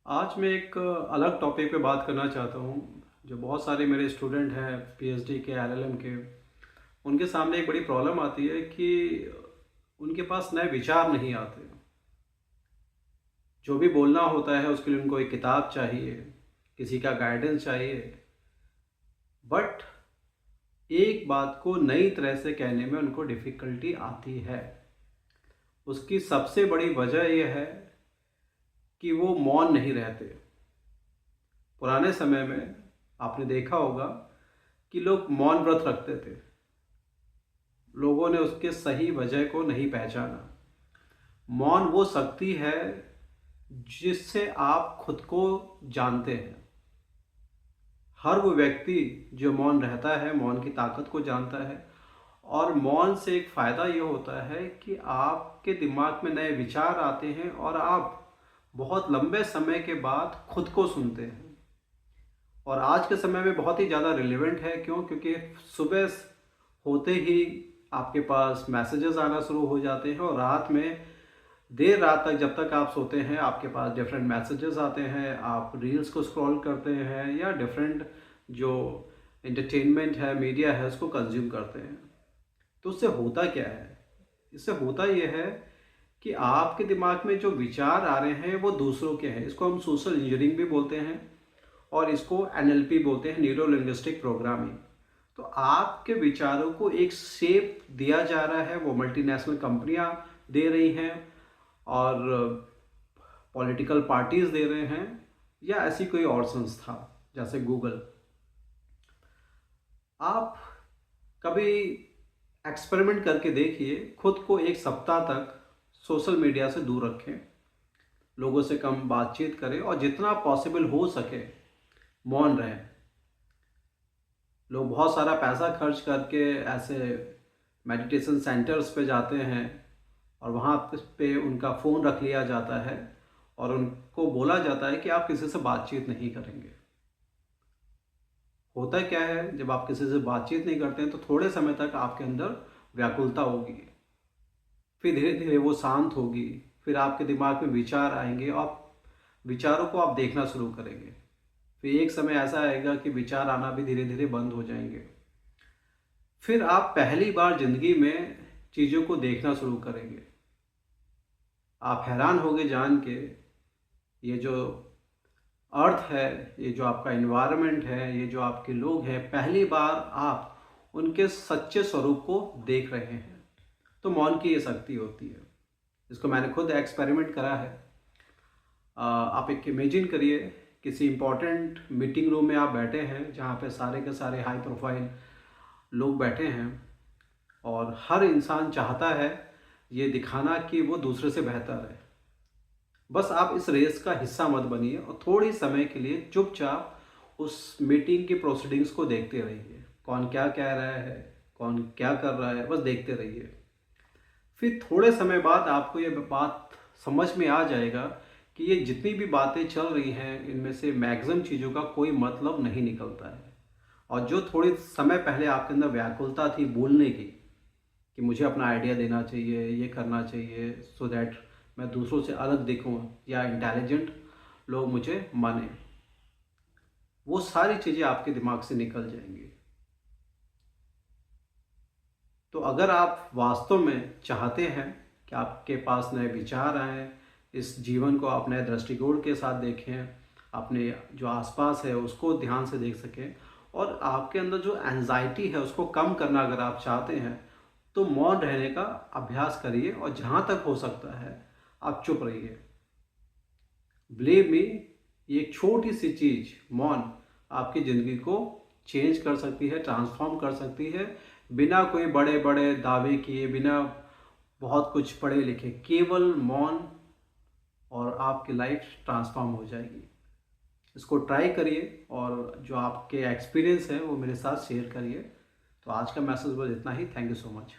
आज मैं एक अलग टॉपिक पे बात करना चाहता हूँ। जो बहुत सारे मेरे स्टूडेंट हैं पीएचडी के, एलएलएम के, उनके सामने एक बड़ी प्रॉब्लम आती है कि उनके पास नए विचार नहीं आते। जो भी बोलना होता है उसके लिए उनको एक किताब चाहिए, किसी का गाइडेंस चाहिए। बट एक बात को नई तरह से कहने में उनको डिफ़िकल्टी आती है। उसकी सबसे बड़ी वजह यह है कि वो मौन नहीं रहते। पुराने समय में आपने देखा होगा कि लोग मौन व्रत रखते थे। लोगों ने उसके सही वजह को नहीं पहचाना। मौन वो शक्ति है जिससे आप खुद को जानते हैं। हर वो व्यक्ति जो मौन रहता है मौन की ताकत को जानता है। और मौन से एक फ़ायदा ये होता है कि आपके दिमाग में नए विचार आते हैं और आप बहुत लंबे समय के बाद खुद को सुनते हैं। और आज के समय में बहुत ही ज़्यादा रिलेवेंट है। क्यों? क्योंकि सुबह होते ही आपके पास मैसेजेस आना शुरू हो जाते हैं और रात में देर रात तक जब तक आप सोते हैं आपके पास डिफरेंट मैसेजेस आते हैं। आप रील्स को स्क्रॉल करते हैं या डिफरेंट जो एंटरटेनमेंट है, मीडिया है, उसको कंज्यूम करते हैं। तो उससे होता क्या है? इससे होता यह है कि आपके दिमाग में जो विचार आ रहे हैं वो दूसरों के हैं। इसको हम सोशल इंजीनियरिंग भी बोलते हैं और इसको एनएलपी बोलते हैं, न्यूरो लिंग्विस्टिक प्रोग्रामिंग। तो आपके विचारों को एक शेप दिया जा रहा है, वो मल्टीनेशनल कंपनियां दे रही हैं और पॉलिटिकल पार्टीज दे रहे हैं या ऐसी कोई और संस्था जैसे गूगल। आप कभी एक्सपेरिमेंट करके देखिए, खुद को एक सप्ताह तक सोशल मीडिया से दूर रखें, लोगों से कम बातचीत करें और जितना पॉसिबल हो सके मौन रहें। लोग बहुत सारा पैसा खर्च करके ऐसे मेडिटेशन सेंटर्स पे जाते हैं और वहाँ पे उनका फ़ोन रख लिया जाता है और उनको बोला जाता है कि आप किसी से बातचीत नहीं करेंगे। होता क्या है, जब आप किसी से बातचीत नहीं करते हैं तो थोड़े समय तक आपके अंदर व्याकुलता होगी, फिर धीरे धीरे वो शांत होगी, फिर आपके दिमाग में विचार आएंगे और विचारों को आप देखना शुरू करेंगे। फिर एक समय ऐसा आएगा कि विचार आना भी धीरे धीरे बंद हो जाएंगे। फिर आप पहली बार जिंदगी में चीज़ों को देखना शुरू करेंगे। आप हैरान होगे जान के, ये जो अर्थ है, ये जो आपका इन्वायरमेंट है, ये जो आपके लोग हैं, पहली बार आप उनके सच्चे स्वरूप को देख रहे हैं। तो मौन की ये शक्ति होती है। इसको मैंने खुद एक्सपेरिमेंट करा है। आप एक इमेजिन करिए, किसी इंपॉर्टेंट मीटिंग रूम में आप बैठे हैं जहाँ पे सारे के सारे हाई प्रोफाइल लोग बैठे हैं और हर इंसान चाहता है ये दिखाना कि वो दूसरे से बेहतर है। बस आप इस रेस का हिस्सा मत बनिए और थोड़ी समय के लिए चुपचाप उस मीटिंग की प्रोसीडिंग्स को देखते रहिए। कौन क्या कह रहा है, कौन क्या कर रहा है, बस देखते रहिए। फिर थोड़े समय बाद आपको ये बात समझ में आ जाएगा कि ये जितनी भी बातें चल रही हैं इनमें से मैक्सिमम चीज़ों का कोई मतलब नहीं निकलता है। और जो थोड़ी समय पहले आपके अंदर व्याकुलता थी बोलने की, कि मुझे अपना आइडिया देना चाहिए, ये करना चाहिए सो दैट मैं दूसरों से अलग दिखूं या इंटेलिजेंट लोग मुझे माने, वो सारी चीज़ें आपके दिमाग से निकल जाएंगी। तो अगर आप वास्तव में चाहते हैं कि आपके पास नए विचार आएँ, इस जीवन को आप नए दृष्टिकोण के साथ देखें, अपने जो आसपास है उसको ध्यान से देख सकें और आपके अंदर जो एंजाइटी है उसको कम करना अगर आप चाहते हैं, तो मौन रहने का अभ्यास करिए और जहाँ तक हो सकता है आप चुप रहिए। बिलीव मी, ये एक छोटी सी चीज़ मौन आपकी ज़िंदगी को चेंज कर सकती है, ट्रांसफॉर्म कर सकती है, बिना कोई बड़े बड़े दावे किए, बिना बहुत कुछ पढ़े लिखे। केवल मौन और आपकी लाइफ ट्रांसफॉर्म हो जाएगी। इसको ट्राई करिए और जो आपके एक्सपीरियंस है वो मेरे साथ शेयर करिए। तो आज का मैसेज बस इतना ही। Thank you so much.